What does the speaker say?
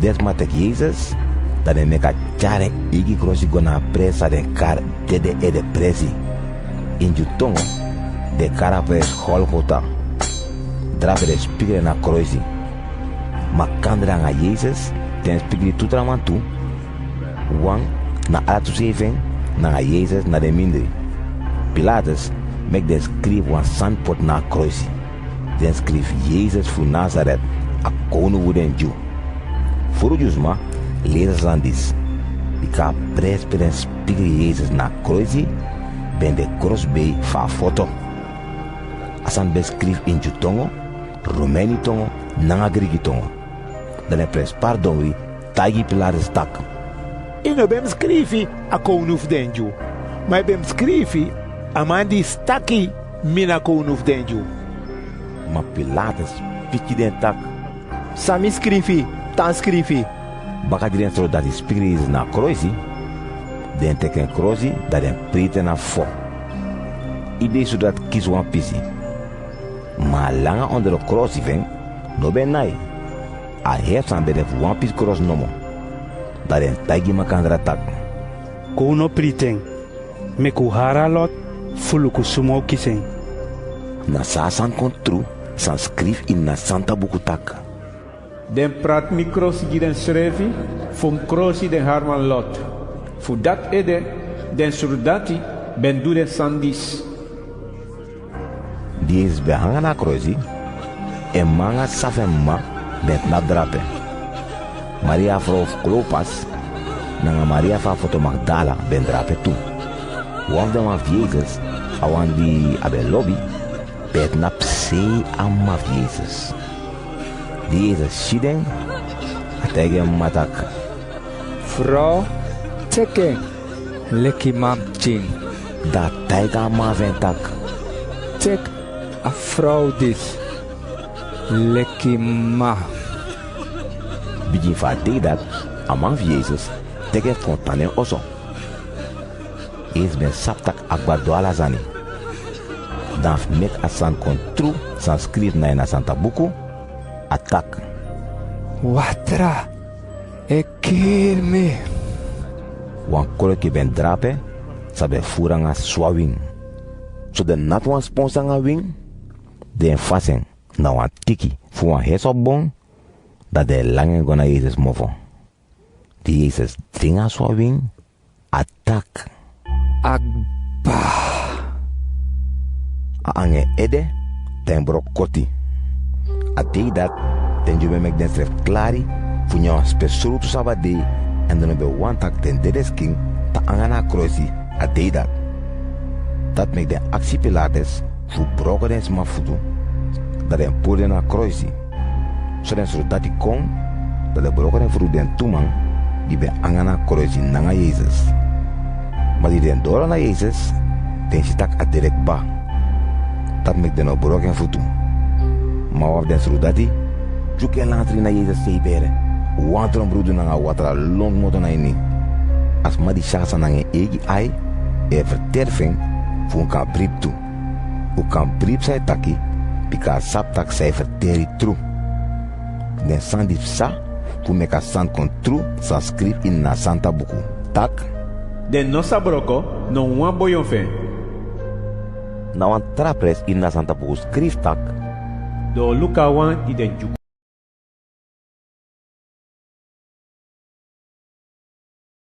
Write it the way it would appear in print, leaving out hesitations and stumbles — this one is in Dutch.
desmatek Jezus, dat de meka tjare igi krosi gona presa de kar dede e de presi. In jutongo, de kara pe Golgotha. Drape de spigre na kroisi. Ma kandra nga Jezus, ten spigri tutraman tu, wang na atu seven, na Jezus na de mindri. Pilatus mek de skrif wan sandpot na kroisi. Den skrif Jezus fu Nazareth, a konu wuden Jew. Furu jusma, lezers aan dis. Bika pres per den spigri Jezus na kroisi, ben de crossbay fa foto. Asan beskrif in jutongo, Romeni tongo, nanga Griki tongo. Dan pres pardon wi, tagi Pilatus tak. Ino bem skrifi a konuf denju. Maar bem skrifi a mandi staki mina konuf denju. Ma Pilatus piki den tak. Sami skrifi, tan skrifi. Baka diren so dat is spigri is na kroisi, den teken kroisi dat den prite na fo. Ide so dat kis wan pisi. Ma langa onder de kroisi ven, no ben nai. A hefsan bedef wan pis kros nomo. Dat den tagi makandra tak. Kono priten, meku haralot, fuluku sumo kisen. Na sasan kontru, san skrif in na santa buku tak. Den prat mi krosi gi den schrevi, fum krosi den harman lot. Fu dat ede, den soldati ben du den sandis. Die is behangen na kroisi, en manga safen ma bet na drape. Maria vrouw Klopas, nanga Maria van foto Magdala ben drape tu. Waf de maf Jezus, awan di abe lobby, bet na pse am maf Jezus. Die Jezus shiden, atege matak. Vrouw, teke, leki mam ching. Da taiga ma ventak. Tek a vrouw dis, leki ma. Begin va te dat, amang Jezus, tege fontane oso. Is ben saptak akbardo alazani. Dan mek asan kontru, san skrif na ina santa buku, atak. Watra, e kill me. Wan kolo ki ben drape, sabe furanga swawing. So de nat wan sponsa nga wing, den fasen na wan tiki fu wan heso bon, dat de lange gona Jezus mofo. Die Jezus dringa swawing, atak. Agba. Aange ede, ten brok koti. A te dat, ten jume mek den stref klari, fu nyaw spesuru tu sabade, en dan be wantak ten dedes king, ta angana kroisi, a te dat. Dat mek den actie Pilates, fu broko den sma futu, dat den pode na kroisi. So den soldati kon, dat de broko den fru den tuman, die be angana kroisi nanga Jezus. Maar die den dora na Jezus, den sitak a direct ba. Dat mek den op broken futu. Maar waf den soldati, juke lantri na Jezus seibere. Wantron brudu nanga watra long moto na ini. As ma di shasa nanga egi ai, e verterving, fu kan brip tu. U kan brip sai taki, pika saptak sai verteri tru. Den sandip sa, fu meka sand kon tru, sa skrif in na santa buku. Tak. Den nosa broko, no wan boyon fe. Na wan trapres in na santa buku skrif tak. Do luka wan i den juku.